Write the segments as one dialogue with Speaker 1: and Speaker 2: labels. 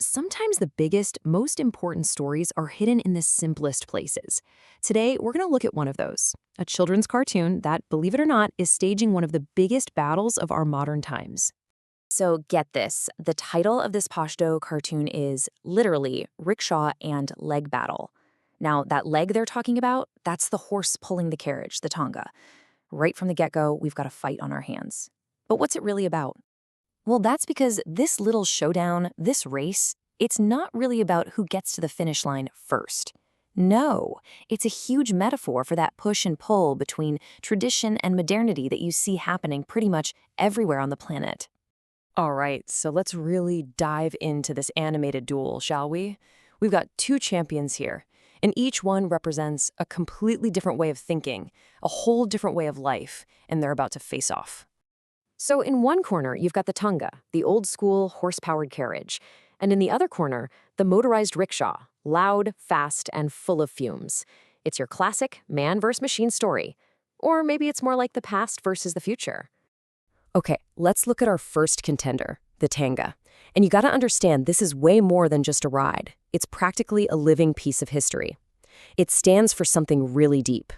Speaker 1: Sometimes the biggest, most important stories are hidden in the simplest places. Today, we're going to look at one of those, a children's cartoon that, believe it or not, is staging one of the biggest battles of our modern times.
Speaker 2: So get this, the title of this Pashto cartoon is literally Rickshaw and Leg Battle. Now, that leg they're talking about, that's the horse pulling the carriage, the Tanga. Right from the get-go, we've got a fight on our hands. But what's it really about? Well, that's because this little showdown, this race, it's not really about who gets to the finish line first. No, it's a huge metaphor for that push and pull between tradition and modernity that you see happening pretty much everywhere on the planet.
Speaker 1: All right, so let's really dive into this animated duel, shall we? We've got two champions here, and each one represents a completely different way of thinking, a whole different way of life, and they're about to face off. So in one corner, you've got the Tanga, the old-school horse-powered carriage, and in the other corner, the motorized rickshaw, loud, fast, and full of fumes. It's your classic man versus machine story. Or maybe it's more like the past versus the future. Okay, let's look at our first contender, the Tanga. And you gotta understand, this is way more than just a ride. It's practically a living piece of history. It stands for something really deep.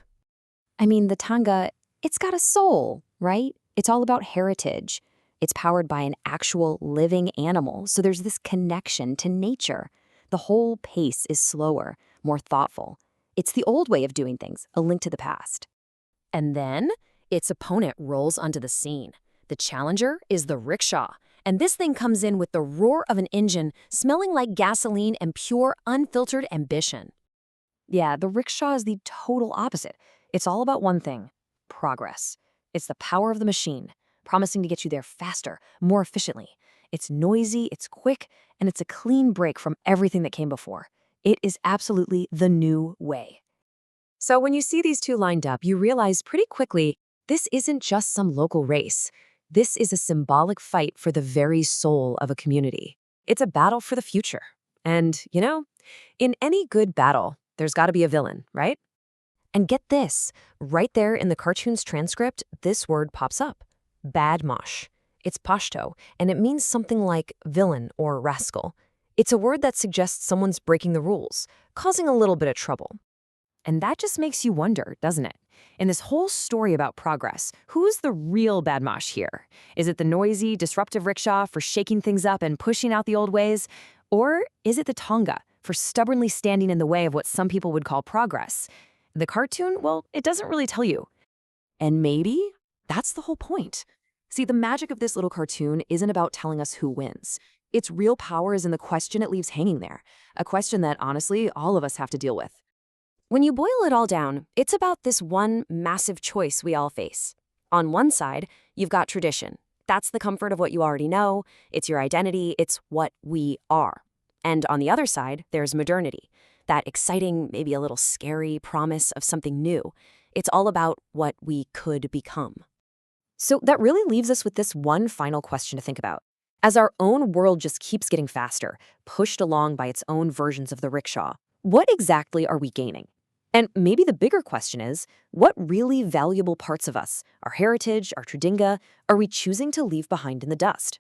Speaker 2: I mean, the Tanga, it's got a soul, right? It's all about heritage. It's powered by an actual living animal, so there's this connection to nature. The whole pace is slower, more thoughtful. It's the old way of doing things, a link to the past.
Speaker 1: And then, its opponent rolls onto the scene. The challenger is the rickshaw, and this thing comes in with the roar of an engine, smelling like gasoline and pure, unfiltered ambition.
Speaker 2: Yeah, the rickshaw is the total opposite. It's all about one thing, progress. It's the power of the machine, promising to get you there faster, more efficiently. It's noisy, it's quick, and it's a clean break from everything that came before. It is absolutely the new way.
Speaker 1: So when you see these two lined up, you realize pretty quickly this isn't just some local race. This is a symbolic fight for the very soul of a community. It's a battle for the future. And, in any good battle, there's got to be a villain, right? And get this, right there in the cartoon's transcript, this word pops up. Badmosh. It's Pashto, and it means something like villain or rascal. It's a word that suggests someone's breaking the rules, causing a little bit of trouble. And that just makes you wonder, doesn't it? In this whole story about progress, who's the real badmosh here? Is it the noisy, disruptive rickshaw for shaking things up and pushing out the old ways? Or is it the Tanga for stubbornly standing in the way of what some people would call progress? The cartoon, well, it doesn't really tell you. And maybe that's the whole point. See, the magic of this little cartoon isn't about telling us who wins. Its real power is in the question it leaves hanging there, a question that, honestly, all of us have to deal with. When you boil it all down, it's about this one massive choice we all face. On one side, you've got tradition. That's the comfort of what you already know. It's your identity. It's what we are. And on the other side, there's modernity, that exciting, maybe a little scary promise of something new. It's all about what we could become. So that really leaves us with this one final question to think about. As our own world just keeps getting faster, pushed along by its own versions of the rickshaw, what exactly are we gaining? And maybe the bigger question is, what really valuable parts of us, our heritage, our tradinga, are we choosing to leave behind in the dust?